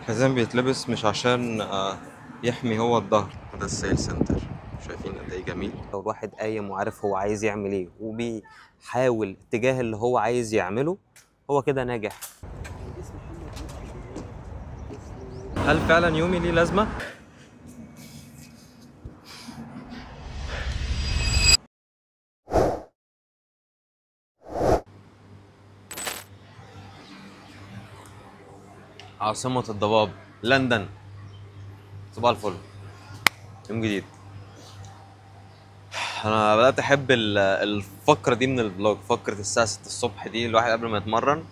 حزام بيتلبس مش عشان يحمي هو الظهر. ده السيل سنتر، شايفين قد ايه جميل. لو الواحد قايم وعارف هو عايز يعمل ايه وبيحاول اتجاه اللي هو عايز يعمله، هو كده ناجح. هل فعلا يومي ليه لازمة؟ عاصمة الضباب لندن. صباح الفل، يوم جديد. انا بدأت احب الفقرة دي من الفلوج، فقرة الساعة 6 الصبح دي، الواحد قبل ما يتمرن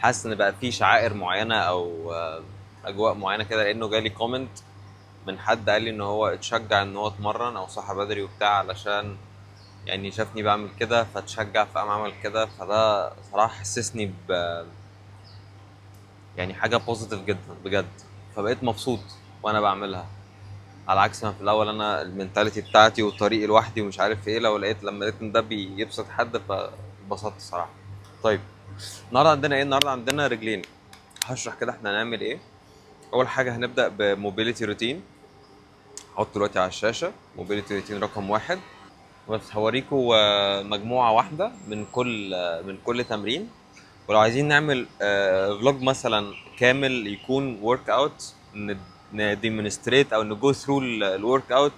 حاسس ان بقى في شعائر معينة او اجواء معينة كده، لانه جالي كومنت من حد قال لي ان هو اتشجع ان هو اتمرن او صحى بدري وبتاع، علشان يعني شافني بعمل كده فتشجع فقام عمل كده. فده صراحة حسسني يعني حاجة بوزيتيف جدا بجد. فبقيت مبسوط وانا بعملها، على عكس ما في الاول انا المينتاليتي بتاعتي وطريقي لوحدي ومش عارف ايه. لما لقيت ان ده بيبسط حد فاتبسطت صراحة. طيب، النهارده عندنا ايه؟ النهارده عندنا رجلين. هشرح كده احنا هنعمل ايه. اول حاجة هنبدأ بموبيليتي روتين. هحط دلوقتي على الشاشة موبيليتي روتين رقم 1. بس هوريكم مجموعة واحدة من كل تمرين. ولو عايزين نعمل فلوج مثلا كامل يكون ورك اوت، نديمونستريت او نجو ثرو الورك اوت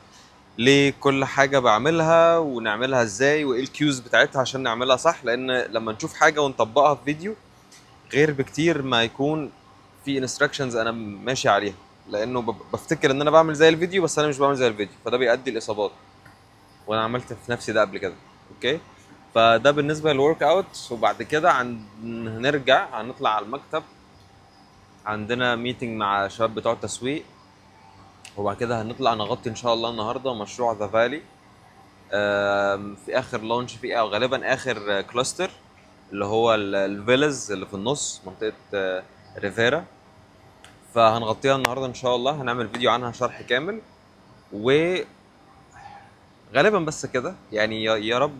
لكل حاجة بعملها ونعملها ازاي وايه الكيوز بتاعتها عشان نعملها صح. لان لما نشوف حاجة ونطبقها في فيديو غير بكتير ما يكون في انستراكشنز انا ماشي عليها، لانه بفتكر ان انا بعمل زي الفيديو بس انا مش بعمل زي الفيديو، فده بيؤدي لاصابات. وانا عملت في نفسي ده قبل كده. اوكي، فده بالنسبه للورك اوت. وبعد كده هنطلع على المكتب، عندنا ميتنج مع الشباب بتوع التسويق. وبعد كده هنطلع نغطي ان شاء الله النهارده مشروع ذا فالي في اخر لونش فيه، او غالبا اخر كلاستر اللي هو الفيلز اللي في النص منطقه ريفيرا. فهنغطيها النهارده ان شاء الله، هنعمل فيديو عنها شرح كامل. وغالبا بس كده يعني، يا رب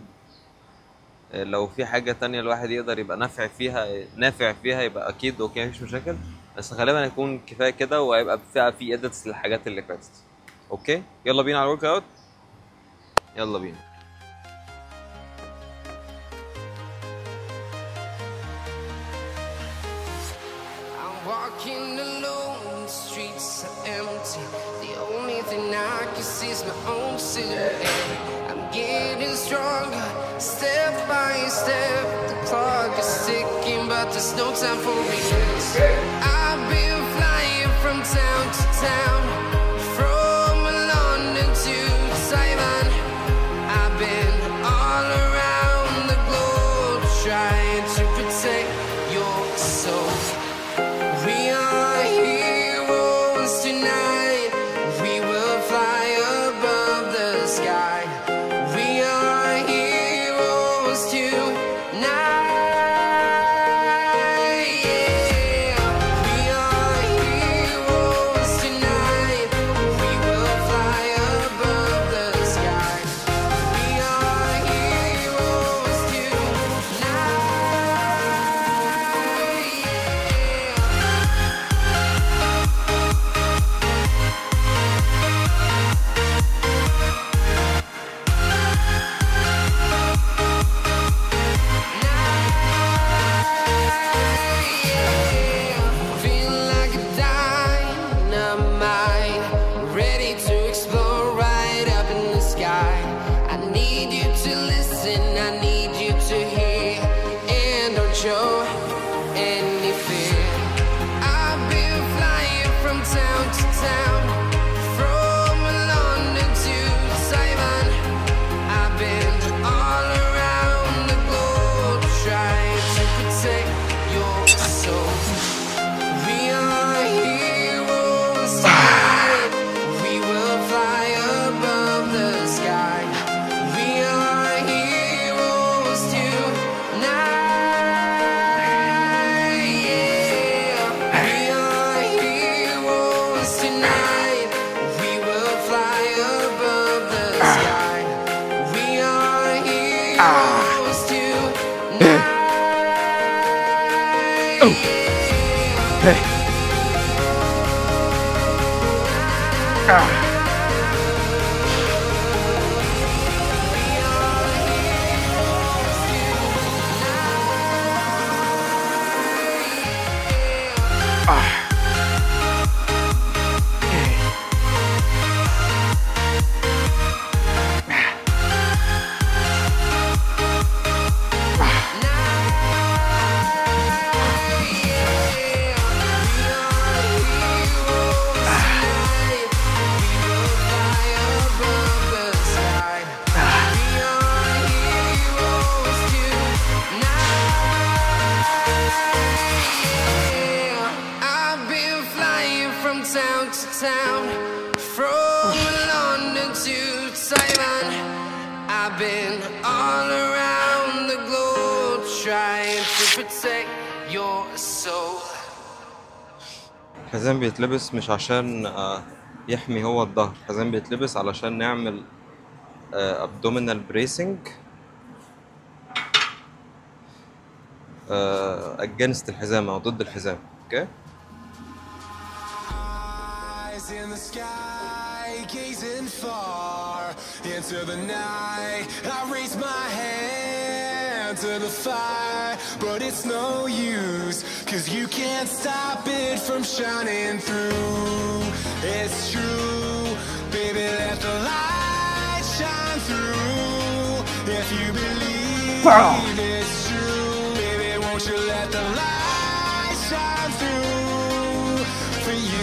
لو في حاجة تانية الواحد يقدر يبقى نافع فيها يبقى أكيد أوكي، مفيش مشاكل. بس غالبا هيكون كفاية كده، وهيبقى فيها في إيديتس للحاجات اللي فاتت. أوكي، يلا بينا على الورك أوت. يلا بينا. I'm walking alone, the streets are empty. The only thing I can see is my own silhouette. I'm getting stronger, step by step. The clock is ticking, but there's no time for rest. I've been flying from town to town, from London to Taiwan. I've been all around the globe, trying to protect your soul. We are heroes tonight. We will fly above the sky. We are heroes tonight. Yeah. We are heroes tonight. We will fly above the sky. We are heroes tonight. Feel like a dynamite, ready to explode right up in the sky. I need you to listen, I need you to hear, and don't show any fear. I've been flying from town to town, from London to Taiwan. I've been all around the globe, trying to protect your soul. We are heroes tonight. We will fly above the sky. We are heroes tonight. Yeah. We are heroes tonight. We will fly above the sky. We are heroes tonight. Town to town, from London to Taiwan, I've been all around the globe trying to protect your soul. الحزام بيتلبس مش عشان يحمي هو الظهر، الحزام بيتلبس علشان نعمل abdominal bracing against الحزام أو ضد الحزام. اوكي. In the sky, gazing far into the night, I raise my hand to the fire, but it's no use, 'cause you can't stop it from shining through. It's true, baby, let the light shine through. If you believe it's true, baby, won't you let the light shine through for you.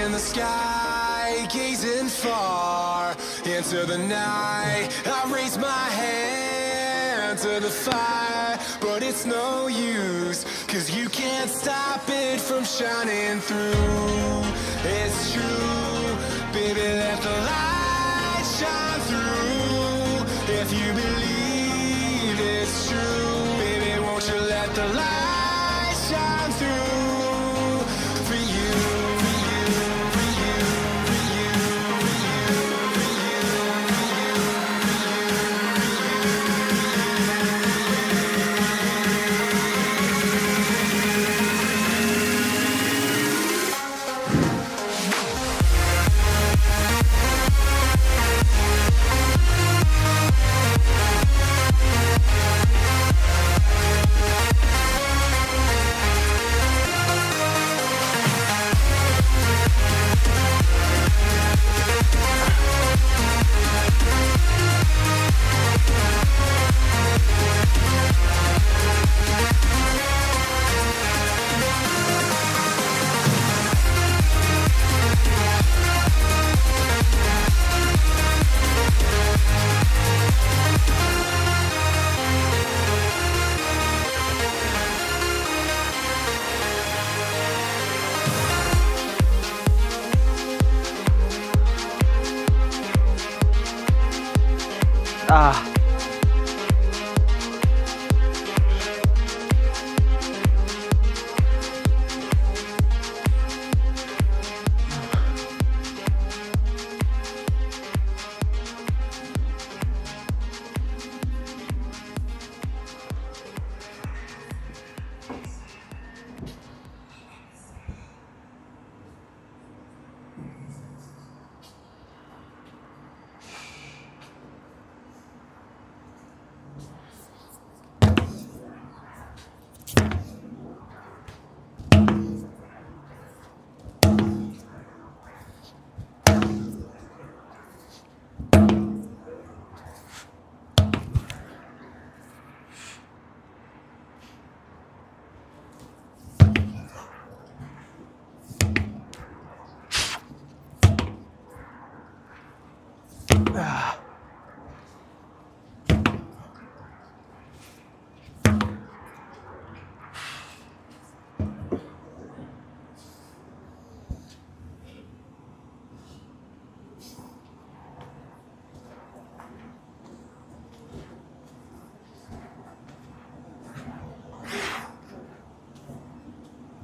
In the sky, gazing far into the night, I raise my hand to the fire, but it's no use, 'cause you can't stop it from shining through. It's true, baby, let the light shine through. If you believe it's true, baby, won't you let the light shine through for you. آه.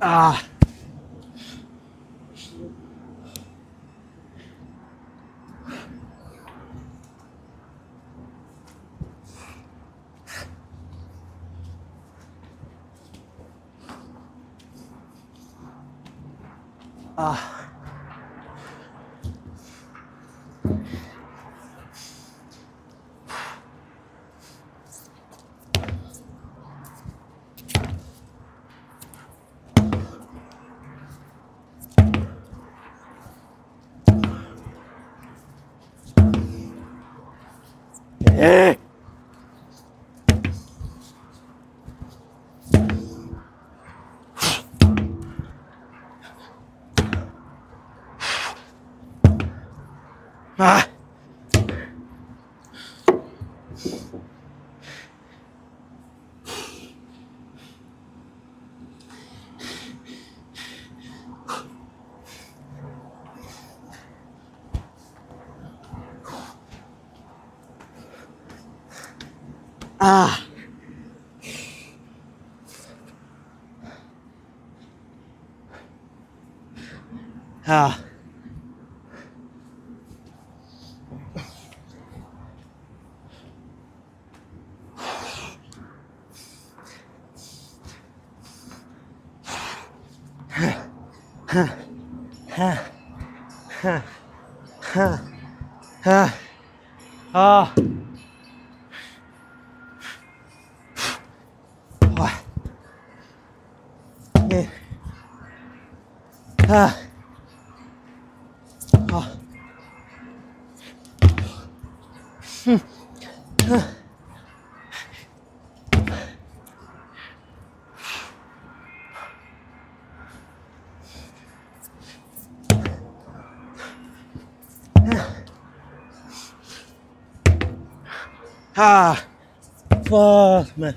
آه. آه. إيه. آه. آه. آه. آه. واحد اثنين آه. Ah, fuck, man.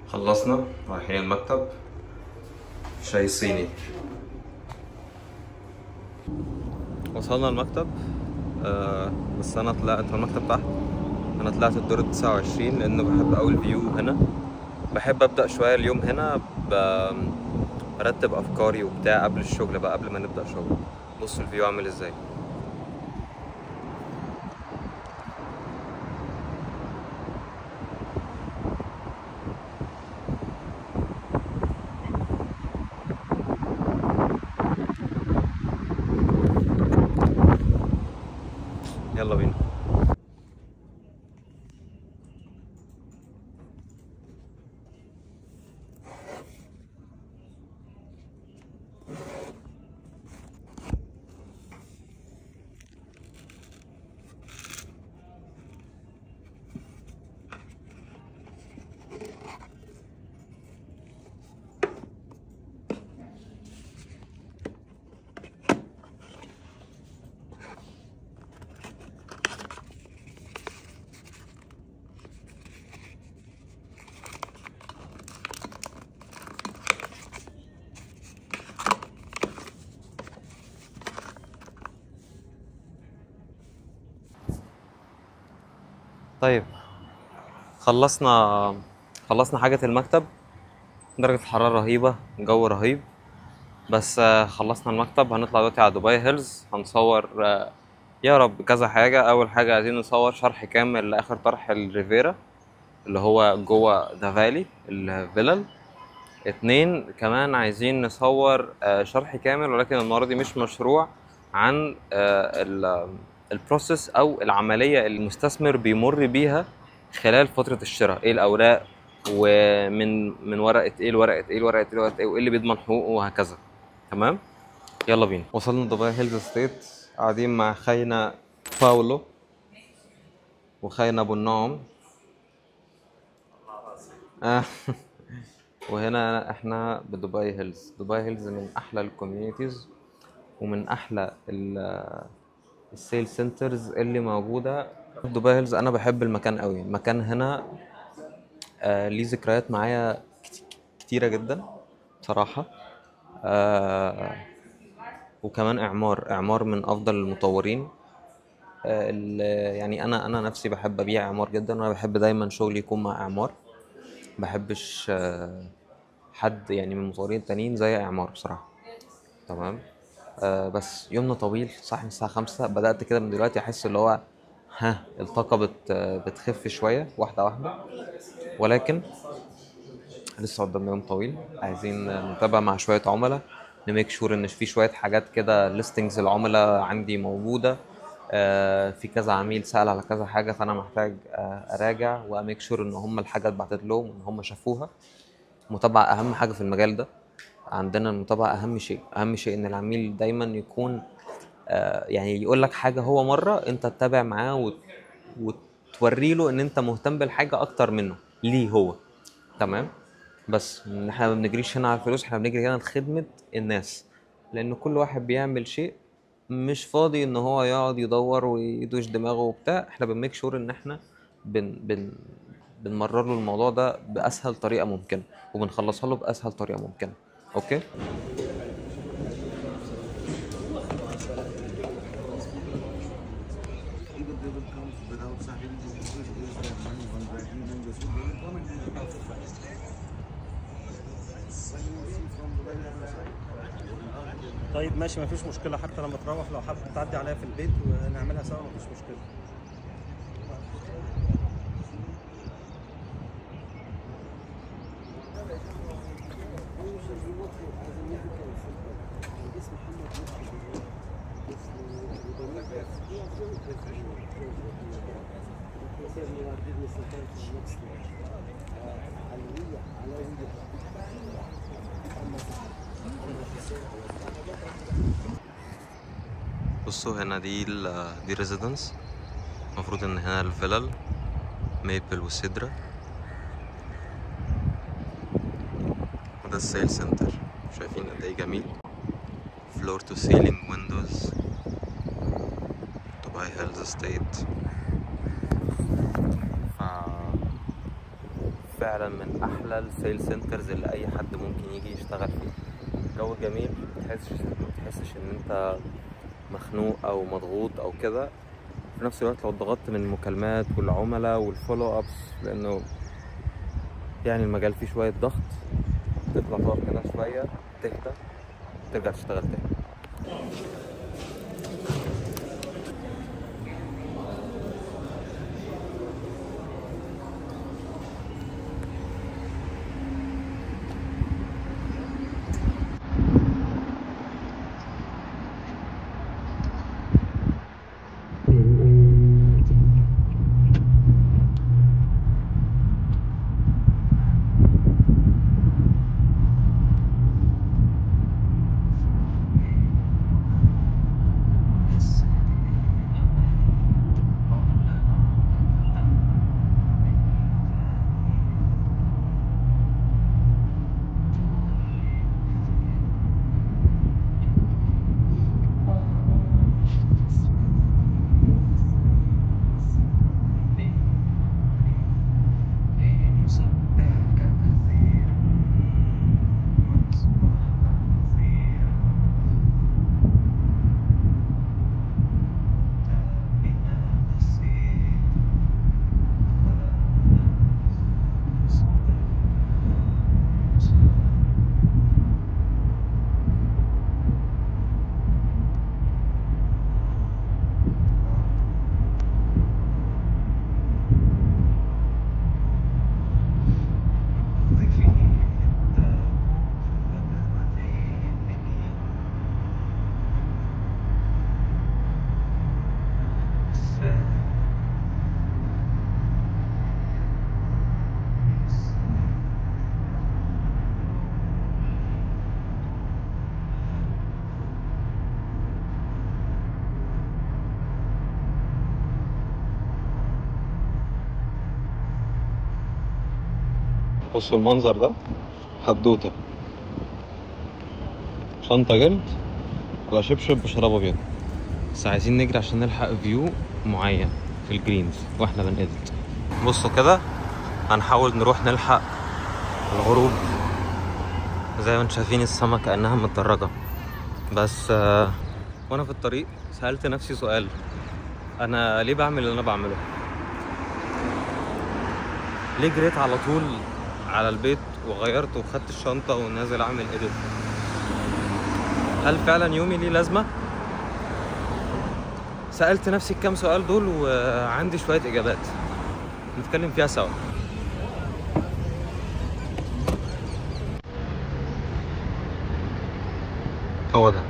خلصنا رايحين المكتب. شاي صيني. وصلنا المكتب. بس انا طلعت المكتب تحت. انا طلعت الدور 29 لانه بحب اوي الفيو هنا. بحب ابدا شويه اليوم هنا، برتب افكاري وبتاع قبل الشغل بقى، قبل ما نبدا شغل. بصوا الفيو عامل ازاي. يلا بينا. طيب خلصنا حاجة المكتب. درجة الحرارة رهيبة، جو رهيب، بس خلصنا المكتب. هنطلع دلوقتي على دبي هيلز، هنصور يا رب كذا حاجة. أول حاجة عايزين نصور شرح كامل لآخر طرح الريفيرا اللي هو جوه ذا فالي الفيلل. 2 كمان عايزين نصور شرح كامل، ولكن المرة دي مش مشروع، عن البروسيس أو العملية اللي المستثمر بيمر بيها خلال فترة الشراء. ايه الأوراق، ومن ورقة ايه لورقة ايه لورقة ايه لورقة ايه، وايه اللي بيضمن حقوقه، وهكذا. تمام، يلا بينا. وصلنا دبي هيلز ستيت، قاعدين مع خينا باولو وخينا ابو النعم. وهنا احنا بدبي هيلز. دبي هيلز من احلى الكوميونيتيز ومن احلى السيل سنترز اللي موجوده. دبي هيلز انا بحب المكان قوي. المكان هنا ليه ذكريات معايا كتيره جدا بصراحه. وكمان اعمار من افضل المطورين. يعني انا نفسي بحب ابيع اعمار جدا، وانا بحب دايما شغلي يكون مع اعمار. بحبش حد يعني من المطورين التانيين زي اعمار بصراحه. تمام. بس يومنا طويل، صح؟ من الساعه 5 بدات كده، من دلوقتي احس اللي هو الطاقه بتخف شويه واحده واحده، ولكن لسه قدامنا يوم طويل. عايزين نتابع مع شويه عملاء، نميك شور ان في شويه حاجات كده ليستنجز العملاء عندي موجوده. في كذا عميل سأل على كذا حاجه، فانا محتاج اراجع واميك شور ان هم الحاجه اتبعتت لهم وان هم شافوها. متابعه اهم حاجه في المجال ده عندنا. المتابعه اهم شيء ان العميل دايما يكون يعني يقول لك حاجه هو مره، انت تتابع معاه وتوري له ان انت مهتم بالحاجه اكتر منه ليه هو. تمام. بس احنا ما بنجريش هنا على الفلوس، احنا بنجري هنا لخدمه الناس، لان كل واحد بيعمل شيء مش فاضي ان هو يقعد يدور ويدوش دماغه وبتاع. احنا بنميك شور ان احنا بنمرر له الموضوع ده باسهل طريقه ممكنه، وبنخلصها له باسهل طريقه ممكنه. اوكي. طيب ماشي، مفيش مشكلة. حتى لما تروح لو حابب تعدي عليا في البيت ونعملها سوا مفيش مشكلة. بصوا هنا دي ريزيدنس. المفروض ان هنا الفيلل ميبل وسيدرا، وده السيل سنتر. شايفين قد ايه جميل؟ فلور تو سيلينج ويندوز. دبي هيلز ستيت فعلا من احلى السيل سنترز اللي اي حد ممكن يجي يشتغل فيه. جو جميل، متحسش ان انت مخنوق او مضغوط او كده. في نفس الوقت لو اتضغطت من المكالمات والعملاء والفولو ابس، لانه يعني المجال فيه شويه ضغط، تطلع تقف كده شويه، تهدى، ترجع تشتغل تاني. بصوا المنظر ده، حدوته، شنطة جلد على شبشب بشراب ابيض. بس عايزين نجري عشان نلحق فيو معين في الجرينز واحنا بنقدت. بصوا كده هنحاول نروح نلحق الغروب. زي ما انتم شايفين السما كأنها متدرجة. بس وانا في الطريق سألت نفسي سؤال، انا ليه بعمل اللي انا بعمله؟ ليه جريت على طول على البيت وغيرت وخدت الشنطة ونازل اعمل ايديت؟ هل فعلا يومي ليه لازمة؟ سألت نفسي الكام سؤال دول وعندي شوية اجابات نتكلم فيها سوا. هو ده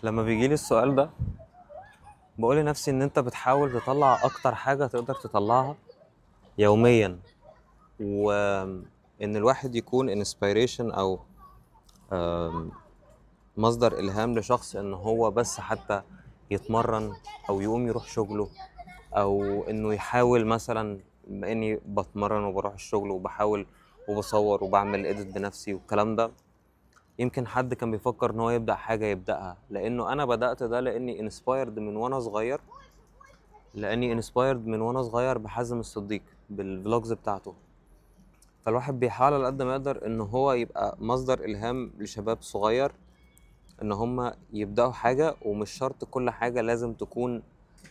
لما بيجيلي السؤال ده بقول لنفسي ان انت بتحاول تطلع اكتر حاجة تقدر تطلعها يوميا، وان الواحد يكون انسبيريشن او مصدر الهام لشخص ان هو بس حتى يتمرن او يقوم يروح شغله، او انه يحاول مثلا بما اني بتمرن وبروح الشغل وبحاول وبصور وبعمل اديت بنفسي والكلام ده. يمكن حد كان بيفكر ان هو يبدأ حاجة يبدأها، لانه انا بدأت ده لاني انسبايرد من وانا صغير. بحازم الصديق بالفلوجز بتاعته. فالواحد بيحاول على قد ما يقدر ان هو يبقى مصدر الهام لشباب صغير ان هم يبدأوا حاجة، ومش شرط كل حاجة لازم تكون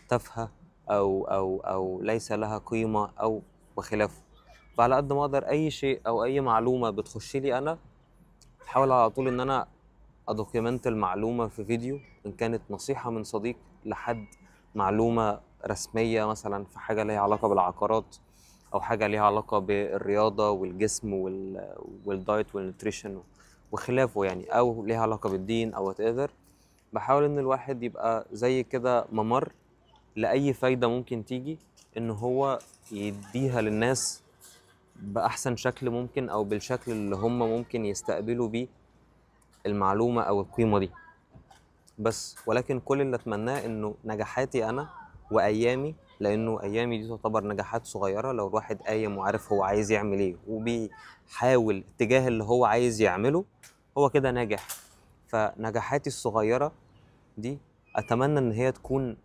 تافهة او ليس لها قيمة او وخلافه. فعلى قد ما اقدر اي شيء او اي معلومة بتخش لي انا بحاول على طول ان انا ادوكيمنت المعلومة في فيديو، ان كانت نصيحة من صديق لحد معلومة رسمية مثلا في حاجة ليها علاقة بالعقارات او حاجة ليها علاقة بالرياضة والجسم والدايت والنيوتريشن وخلافه يعني، او ليها علاقة بالدين او whatever. بحاول ان الواحد يبقى زي كده ممر لأي فايدة ممكن تيجي ان هو يديها للناس بأحسن شكل ممكن او بالشكل اللي هم ممكن يستقبلوا بيه المعلومة او القيمة دي. بس ولكن كل اللي اتمناه انه نجاحاتي انا وايامي، لانه ايامي دي تعتبر نجاحات صغيرة لو الواحد قايم وعارف هو عايز يعمل ايه وبيحاول اتجاه اللي هو عايز يعمله، هو كده ناجح. فنجاحاتي الصغيرة دي اتمنى ان هي تكون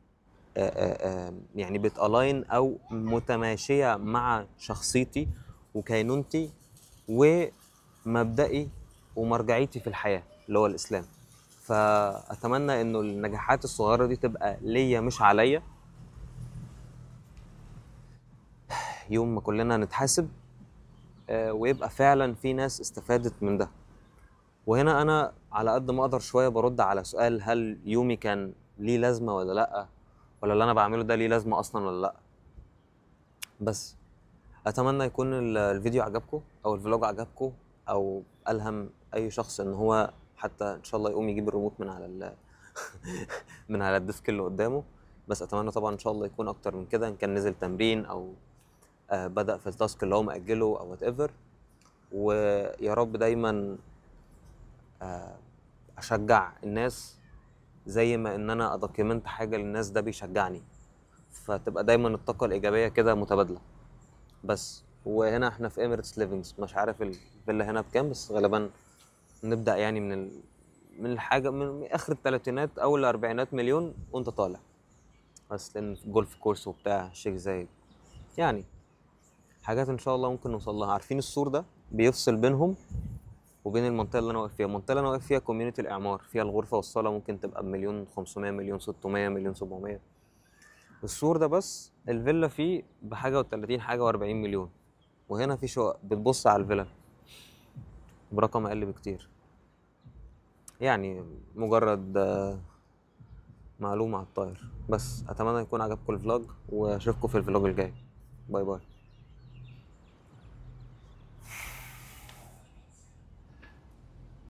يعني بتالاين او متماشية مع شخصيتي وكينونتي ومبدئي ومرجعيتي في الحياة اللي هو الإسلام. فأتمنى إنه النجاحات الصغيرة دي تبقى ليا مش عليا، يوم ما كلنا نتحاسب ويبقى فعلا في ناس استفادت من ده. وهنا أنا على قد ما أقدر شوية برد على سؤال هل يومي كان ليه لازمة ولا لأ، ولا اللي أنا بعمله ده ليه لازمة أصلا ولا لأ. بس اتمنى يكون الفيديو عجبكم او الفلوج عجبكم او الهم اي شخص ان هو حتى ان شاء الله يقوم يجيب الريموت من على من على الديسك اللي قدامه. بس اتمنى طبعا ان شاء الله يكون اكتر من كده، ان كان نزل تمرين او بدأ في التاسك اللي هو مأجله او وات ايفر. ويا رب دايما اشجع الناس زي ما ان انا ادوكيمنت حاجه للناس ده بيشجعني، فتبقى دايما الطاقه الايجابيه كده متبادله. بس وهنا احنا في اميريتس ليفينجز، مش عارف الفيلا هنا بكام، بس غالبا نبدأ يعني من الحاجة من اخر الثلاثينات او الاربعينات مليون وانت طالع. بس لان في جولف كورس وبتاع شيخ زايد يعني حاجات ان شاء الله ممكن نوصل لها. عارفين السور ده بيفصل بينهم وبين المنطقة اللي انا واقف فيها. المنطقة اللي انا واقف فيها كوميونيتي الاعمار، فيها الغرفة والصالة ممكن تبقى ب1.500.000 1.600.000 1.700. السور ده بس الفيلا فيه بحاجة و30 حاجة و40 مليون، وهنا في شقق بتبص على الفيلا برقم أقل بكتير. يعني مجرد معلومة على الطاير. بس أتمنى يكون عجبكم الفلوج، وأشوفكم في الفلوج الجاي. باي باي.